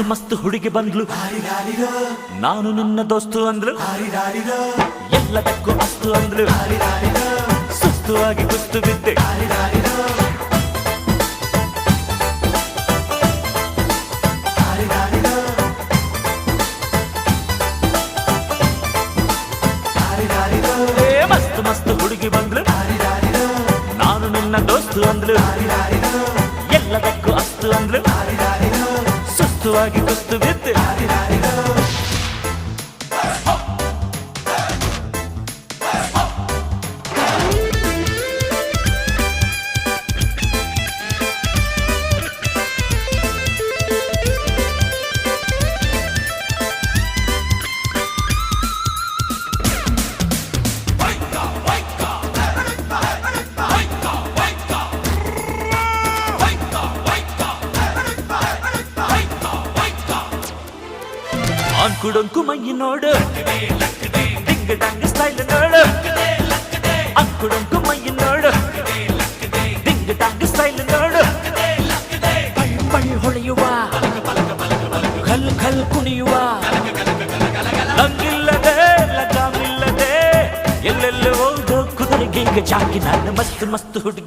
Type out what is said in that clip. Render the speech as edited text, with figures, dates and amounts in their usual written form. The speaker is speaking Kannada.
ಮಸ್ತ್ ಹುಡುಗಿ ಬಂದ್ಲು, ನಾನು ನಿನ್ನ ದೋಸ್ತು ಅಂದ್ಲು, ಎಲ್ಲದಕ್ಕೂ ಅಸ್ತು ಅಂದ್ಲು, ಸುಸ್ತು ಆಗಿ ಕುಸ್ತು ಬಿದ್ದೆ. ಮಸ್ತ್ ಮಸ್ತ್ ಹುಡುಗಿ ಬಂದ್ಲು, ನಾನು ನಿನ್ನ ದೋಸ್ತು ಅಂದ್ಲು, ಎಲ್ಲದಕ್ಕೂ ಅಸ್ತು ಅಂದ್ಲು, ಸುಸ್ತುವಾಗಿ ಕುಸ್ತು ಬಿದ್ದೆ. ಅಂಕುಡೊಂಕು ಮೈ ನೋಡು, ಡಿಂಗ್ ಡಂಗ್ ಸ್ಟೈಲ್ ನೋಡು, ಅಂಕುಡೊಂಕು ಮೈ ನೋಡು, ಡಿಂಗ್ ಡಂಗ್ ಸ್ಟೈಲ್ ನೋಡು, ಪೈ ಪೈ ಹೊಳೆಯುವ, ಖಲ್ ಖಲ್ ಕುಣಿಯುವ, ಲಂಗಿಲ್ಲದೆ ಲಗಾಮಿಲ್ಲದೆ ಎಲ್ಲೆಲ್ಲ ಹೋದೋ ಕುದುರೆಗೆ ಜಾಕಿ ನಾನು ಮಸ್ತ್ ಮಸ್ತ್ ಹುಡುಗಿ.